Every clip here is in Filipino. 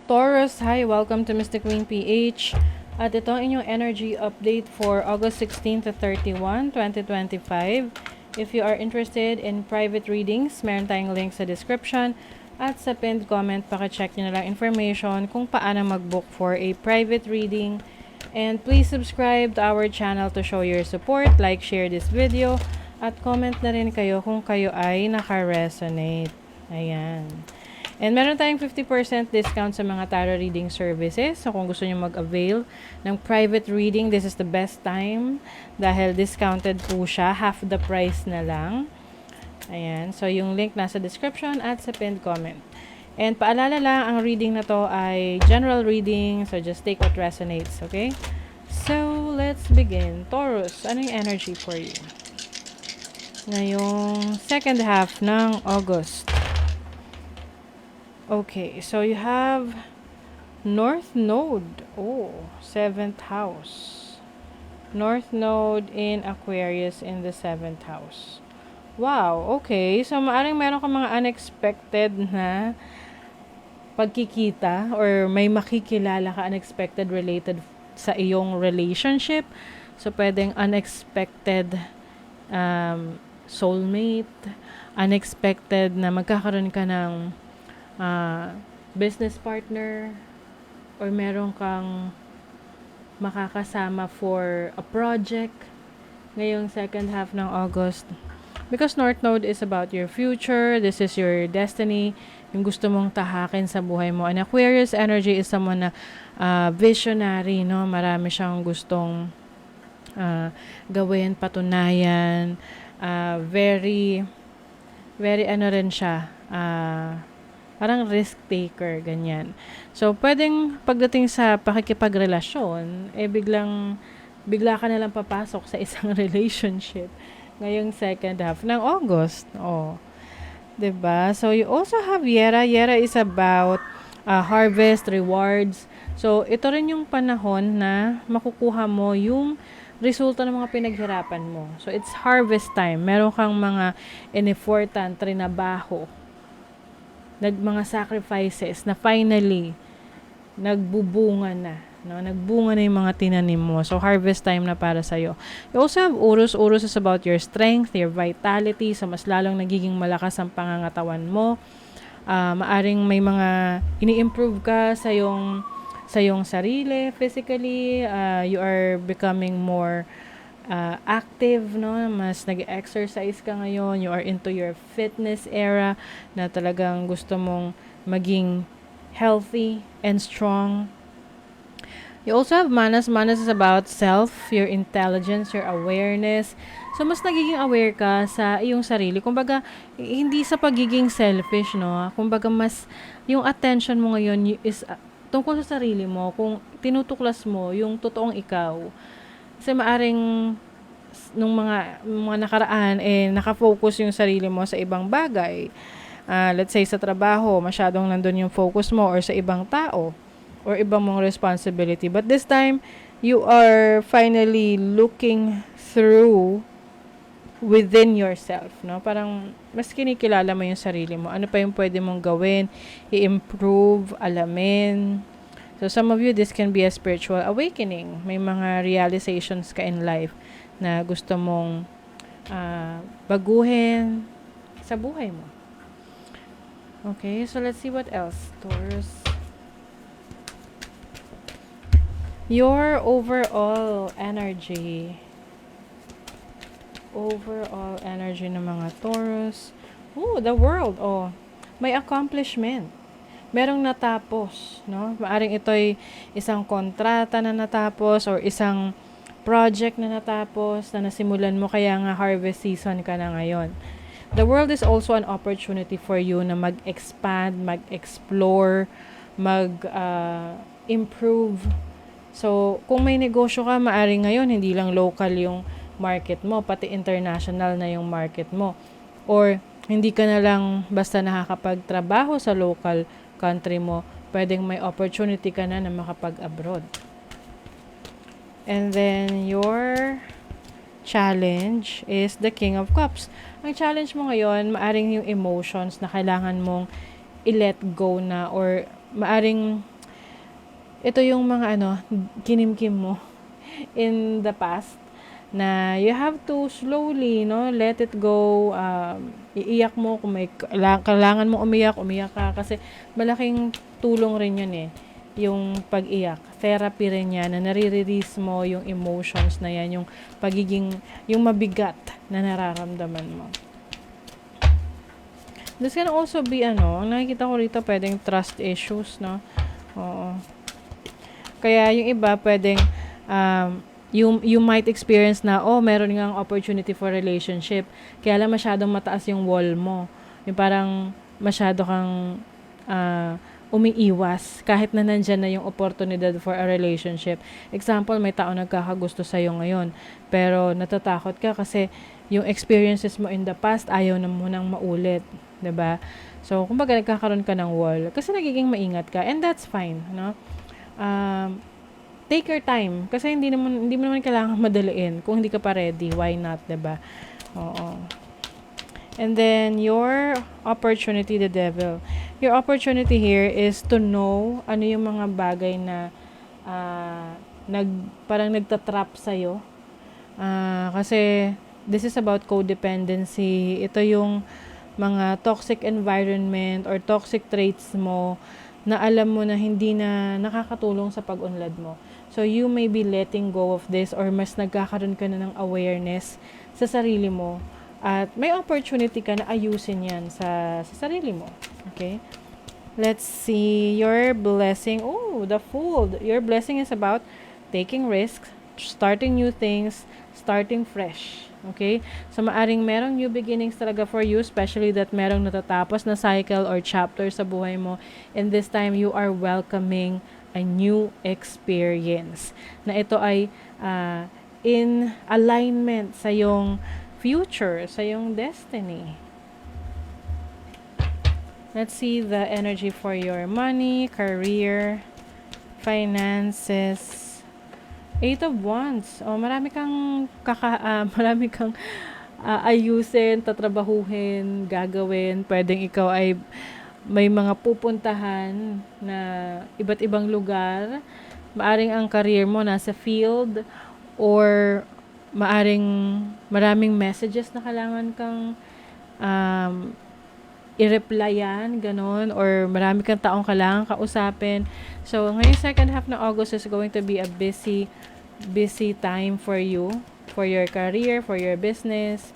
Taurus, hi! Welcome to Mystic Queen PH. At ito ang inyong energy update for August 16 to 31, 2025. If you are interested in private readings, meron tayong link sa description. At sa pinned comment, pakicheck nyo na lang information kung paano mag-book for a private reading. And please subscribe to our channel to show your support. Like, share this video. At comment na rin kayo kung kayo ay naka-resonate. Ayan. And meron tayong 50% discount sa mga tarot reading services. So kung gusto niyo mag-avail ng private reading, this is the best time dahil discounted po siya, half the price na lang. Ayan. So yung link nasa description at sa pinned comment. And paalala lang, ang reading na to ay general reading. So just take what resonates, okay? So let's begin. Taurus, ano yung energy for you ngayong second half ng August? Okay, so you have North Node. Oh, 7th house. North Node in Aquarius in the 7th house. Wow, okay. So, maaring meron ka mga unexpected na pagkikita or may makikilala ka unexpected related sa iyong relationship. So, pwedeng unexpected soulmate, unexpected na magkakaroon ka ng business partner, or meron kang makakasama for a project ngayong second half ng August. Because North Node is about your future, this is your destiny, yung gusto mong tahakin sa buhay mo. And Aquarius energy is someone na visionary, no? Marami siyang gustong gawin, patunayan, very ano rin siya, parang risk taker, ganyan. So, pwedeng pagdating sa pakikipagrelasyon, bigla ka nalang papasok sa isang relationship ngayong second half ng August. Oh, 'di ba? So, you also have Yera. Yera is about harvest, rewards. So, ito rin yung panahon na makukuha mo yung resulta ng mga pinaghirapan mo. So, it's harvest time. Meron kang mga in-effortan, trinabaho, mga sacrifices na finally nagbubunga na, no? Nagbunga na yung mga tinanim mo. So harvest time na para sa iyo. You also have Urus. Urus is about your strength, your vitality. So mas lalong nagiging malakas ang pangangatawan mo. Maaring may mga ini-improve ka sa iyong sarili physically. You are becoming more active, no? Mas nag-exercise ka ngayon. You are into your fitness era na talagang gusto mong maging healthy and strong. You also have Manas. Manas is about self, your intelligence, your awareness. So, mas nagiging aware ka sa iyong sarili. Kumbaga, hindi sa pagiging selfish, no? Kumbaga, mas yung attention mo ngayon is tungkol sa sarili mo. Kung tinutuklas mo yung totoong ikaw. Kasi maaring nung mga nakaraan, nakafocus yung sarili mo sa ibang bagay. Let's say sa trabaho, masyadong nandun yung focus mo or sa ibang tao or ibang mong responsibility. But this time, you are finally looking through within yourself, no? Parang mas kinikilala mo yung sarili mo. Ano pa yung pwede mong gawin, i-improve, alamin. So, some of you, this can be a spiritual awakening. May mga realizations ka in life na gusto mong baguhin sa buhay mo. Okay, so let's see what else. Taurus. Your overall energy. Overall energy ng mga Taurus. Oh, the world. Oh, may accomplishment. Merong natapos, no? Maaring ito'y isang kontrata na natapos or isang project na natapos na nasimulan mo, kaya nga harvest season ka na ngayon. The world is also an opportunity for you na mag-expand, mag-explore, mag-improve. So, kung may negosyo ka, maaring ngayon hindi lang local yung market mo, pati international na yung market mo. Or hindi ka na lang basta nakakapagtrabaho sa local country mo, pwedeng may opportunity ka na makapag-abroad. And then your challenge is the King of Cups. Ang challenge mo ngayon, maaring yung emotions na kailangan mong i-let go na, or maaring ito yung mga kinimkim mo in the past na you have to slowly, no, let it go. Iiyak mo kung may kailangan mo umiyak, umiyak ka kasi malaking tulong rin yun eh. Yung pag-iyak, therapy rin yan na nare-release mo yung emotions na yan, yung pagiging, yung mabigat na nararamdaman mo. This can also be ang nakikita ko rito pwedeng trust issues, no? Oo. Kaya yung iba pwedeng you might experience na meron ngang opportunity for relationship. Kaya lang masyadong mataas yung wall mo. Yung parang masyado kang umiiwas kahit na nandyan na yung oportunidad for a relationship. Example, may tao nagkakagusto sa'yo ngayon, pero natatakot ka kasi yung experiences mo in the past ayaw na mo nang maulit. 'Di ba? So, kumbaga nagkakaroon ka ng wall kasi nagiging maingat ka, and that's fine, no? Take your time kasi hindi mo naman kailangan madaliin. Kung hindi ka pa ready, why not, 'di ba? Oo. And then your opportunity, the devil. Your opportunity here is to know ano yung mga bagay na parang nagtatrap sa'yo. Kasi this is about codependency. Ito yung mga toxic environment or toxic traits mo na alam mo na hindi na nakakatulong sa pag-unlad mo. So, you may be letting go of this or mas nagkakaroon ka na ng awareness sa sarili mo. At may opportunity ka na ayusin yan sa sarili mo. Okay? Let's see your blessing. Oh, the Fool. Your blessing is about taking risks, starting new things, starting fresh. Okay? So, maaring merong new beginnings talaga for you, especially that merong natatapos na cycle or chapter sa buhay mo. And this time, you are welcoming a new experience. Na ito ay in alignment sa yung future, sa yung destiny. Let's see the energy for your money, career, finances. 8 of Wands. Marami kang ayusin, tatrabahuhin, gagawin. Pwedeng ikaw ay may mga pupuntahan na iba't ibang lugar. Maaring ang career mo nasa field or maaring maraming messages na kailangan kang i-replyan, ganon, or marami kang taong kailangan kausapin. So, ngayong second half ng August is going to be a busy time for you, for your career, for your business.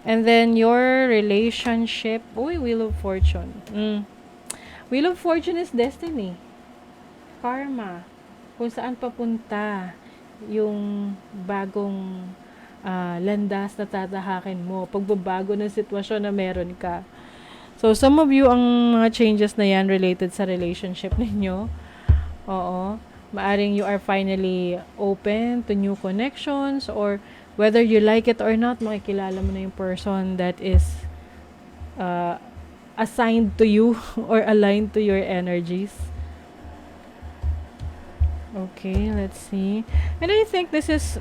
And then, your relationship. Wheel of Fortune. Wheel of Fortune is destiny. Karma. Kung saan papunta yung bagong landas na tatahakin mo, pagbabago ng sitwasyon na meron ka. So, some of you, ang mga changes na yan related sa relationship ninyo. Oo. Maaring you are finally open to new connections, or whether you like it or not, makikilala mo na yung person that is assigned to you or aligned to your energies. Okay, let's see. And I think this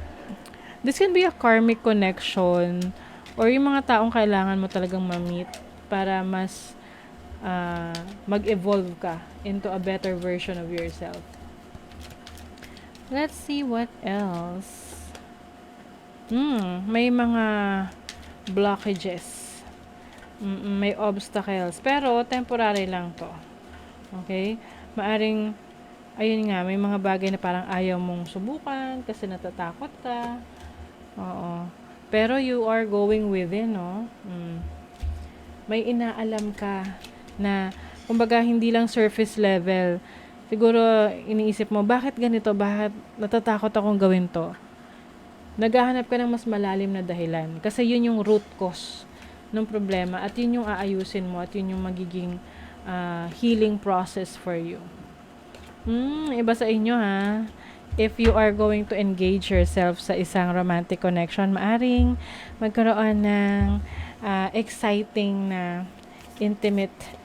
can be a karmic connection or yung mga taong kailangan mo talagang ma-meet para mas mag-evolve ka into a better version of yourself. Let's see what else. May mga blockages. May obstacles. Pero temporary lang to. Okay? Maaring ayun nga, may mga bagay na parang ayaw mong subukan kasi natatakot ka. Oo. Pero you are going within, no? May inaalam ka na, kumbaga, hindi lang surface level. Siguro, iniisip mo, bakit ganito? Bakit natatakot akong gawin to? Naghahanap ka ng mas malalim na dahilan. Kasi yun yung root cause ng problema at yun yung aayusin mo at yun yung magiging healing process for you. Iba sa inyo, ha? If you are going to engage yourself sa isang romantic connection, maaring magkaroon ng exciting na intimate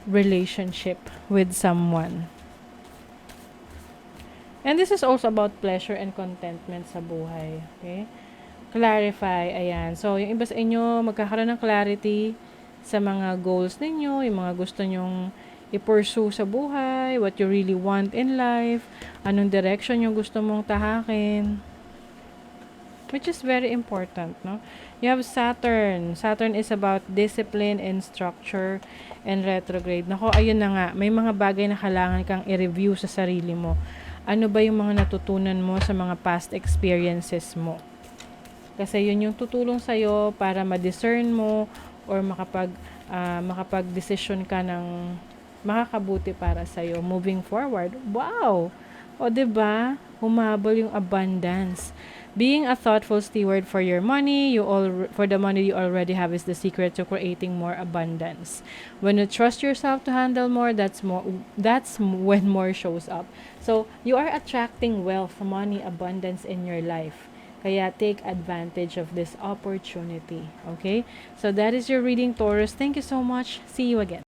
relationship with someone. And this is also about pleasure and contentment sa buhay. Okay? Clarify, ayan. So, yung iba sa inyo, magkakaroon ng clarity sa mga goals ninyo, yung mga gusto nyong i-pursue sa buhay, what you really want in life, anong direction yung gusto mong tahakin, which is very important, no? You have Saturn. Saturn is about discipline and structure and retrograde. Nako, ayun na nga. May mga bagay na kailangan kang i-review sa sarili mo. Ano ba yung mga natutunan mo sa mga past experiences mo? Kasi yun yung tutulong sa'yo para ma-discern mo or makapag-decision ka ng makakabuti para sa'yo moving forward. Wow! O, diba? Humabol yung abundance. Being a thoughtful steward for your money, for the money you already have is the secret to creating more abundance. When you trust yourself to handle more, that's when more shows up. So, you are attracting wealth, money, abundance in your life. Kaya take advantage of this opportunity. Okay? So that is your reading, Taurus. Thank you so much. See you again.